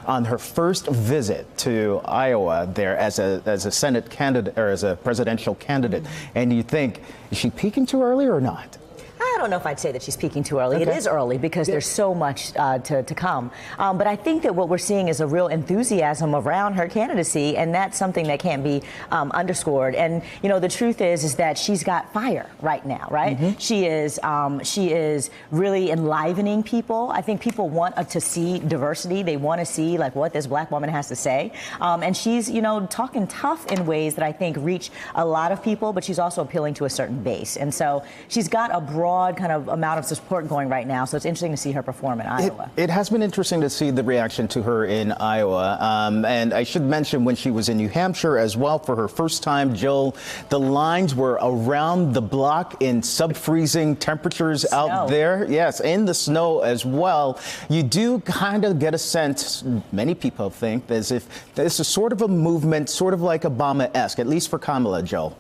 on her first visit to Iowa there as a Senate candidate or as a presidential candidate. And you think, is she peaking too early or not? I don't know if I'd say that she's peaking too early. Okay. It is early because there's so much to come. But I think that what we're seeing is a real enthusiasm around her candidacy, and that's something that can't be underscored. And, you know, the truth is that she's got fire right now, right? Mm-hmm. She is really enlivening people. I think people want to see diversity. They want to see, like, what this black woman has to say. And she's, you know, talking tough in ways that I think reach a lot of people, but she's also appealing to a certain base. And so she's got a broad kind of amount of support going right now, so it's interesting to see her perform in Iowa. It has been interesting to see the reaction to her in Iowa, and I should mention when she was in New Hampshire as well for her first time, Jill, the lines were around the block in sub-freezing temperatures out there. Yes, in the snow as well. You do kind of get a sense, many people think, as if this is sort of a movement, sort of like Obama-esque, at least for Kamala, Jill.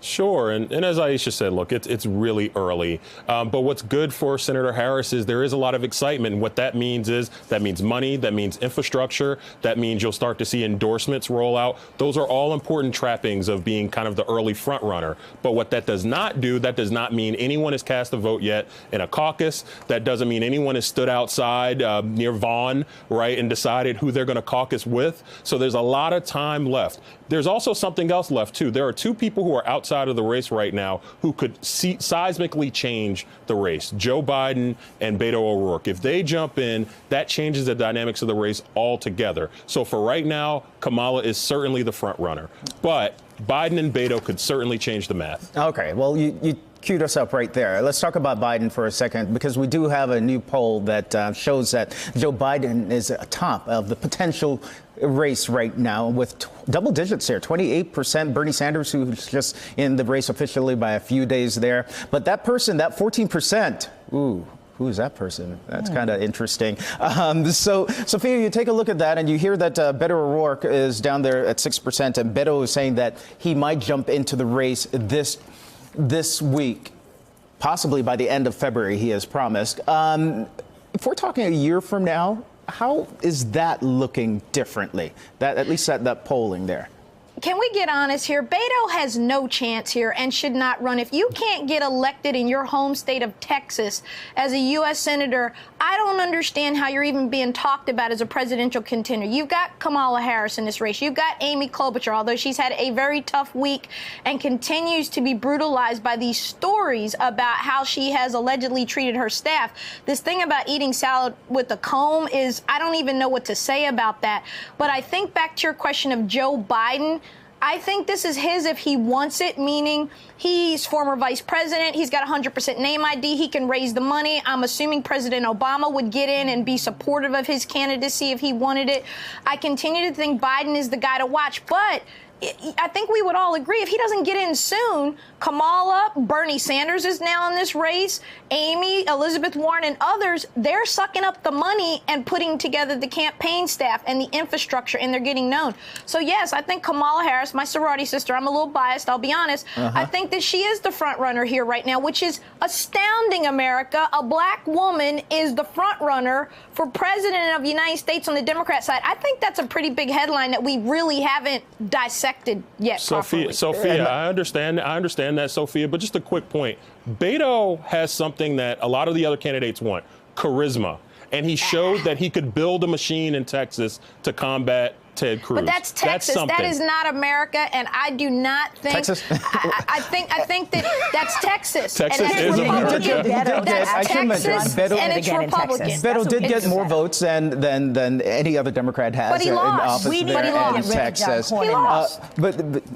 Sure. And as Aisha said, look, it's really early. But what's good for Senator Harris is there is a lot of excitement. And what that means is that means money, that means infrastructure, that means you'll start to see endorsements roll out. Those are all important trappings of being kind of the early front runner. But what that does not do, that does not mean anyone has cast a vote yet in a caucus. That doesn't mean anyone has stood outside near Vaughn, right, and decided who they're going to caucus with. So there's a lot of time left. There's also something else left, too. There are two people who are outside of the race right now who could seismically change the race, Joe Biden and Beto O'Rourke. If they jump in, that changes the dynamics of the race altogether. So for right now, Kamala is certainly the front runner. But Biden and Beto could certainly change the math. Okay, well, you queued us up right there. Let's talk about Biden for a second, because we do have a new poll that shows that Joe Biden is atop of the potential race right now with double digits here, 28%. Bernie Sanders, who's just in the race officially by a few days there. But that person, that 14%, ooh. Who is that person? That's kind of interesting. So, Sophia, you take a look at that and you hear that Beto O'Rourke is down there at 6%, and Beto is saying that he might jump into the race this week, possibly by the end of February, he has promised. If we're talking a year from now, how is that looking differently? That, at least that polling there. Can we get honest here? Beto has no chance here and should not run. If you can't get elected in your home state of Texas as a U.S. Senator, I don't understand how you're even being talked about as a presidential contender. You've got Kamala Harris in this race. You've got Amy Klobuchar, although she's had a very tough week and continues to be brutalized by these stories about how she has allegedly treated her staff. This thing about eating salad with a comb is, I don't even know what to say about that. But I think back to your question of Joe Biden, I think this is his if he wants it, meaning he's former vice president. He's got 100% name ID. He can raise the money. I'm assuming President Obama would get in and be supportive of his candidacy if he wanted it. I continue to think Biden is the guy to watch, but I think we would all agree if he doesn't get in soon, Kamala, Bernie Sanders is now in this race, Amy, Elizabeth Warren, and others, they're sucking up the money and putting together the campaign staff and the infrastructure, and they're getting known. So, yes, I think Kamala Harris, my sorority sister, I'm a little biased, I'll be honest. I think that she is the front runner here right now, which is astounding, America. A black woman is the front runner for president of the United States on the Democrat side. I think that's a pretty big headline that we really haven't dissected yet. Sophia, I understand that, Sophia, but just a quick point. Beto has something that a lot of the other candidates want, charisma. And he showed that he could build a machine in Texas to combat Ted Cruz. But that's Texas. That is not America, and I do not think. Texas. I think that's Texas. Texas and is America. That's Texas, and it's Republican. Beto did get more votes than any other Democrat has but he in lost. office there in Texas. He lost.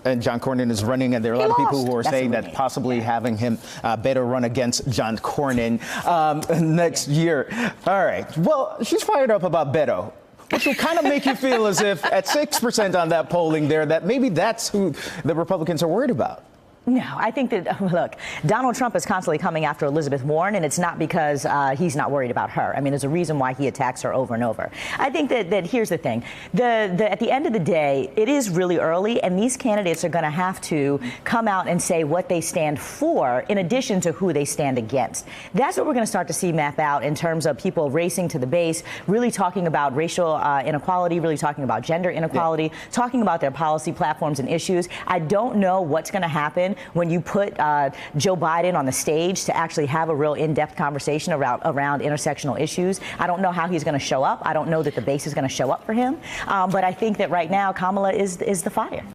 And John Cornyn is running, and there are a lot of people who are saying that possibly having him Beto run against John Cornyn next year. All right. Well, she's fired up about Beto, which will kind of make you feel as if at 6% on that polling there, that maybe that's who the Republicans are worried about. No, I think that, look, Donald Trump is constantly coming after Elizabeth Warren, and it's not because he's not worried about her. I mean, there's a reason why he attacks her over and over. I think that here's the thing. At the end of the day, it is really early, and these candidates are going to have to come out and say what they stand for in addition to who they stand against. That's what we're going to start to see map out in terms of people racing to the base, really talking about racial inequality, really talking about gender inequality, talking about their policy platforms and issues. I don't know what's going to happen when you put Joe Biden on the stage to actually have a real in-depth conversation around intersectional issues. I don't know how he's going to show up. I don't know that the base is going to show up for him. But I think that right now Kamala is the fire.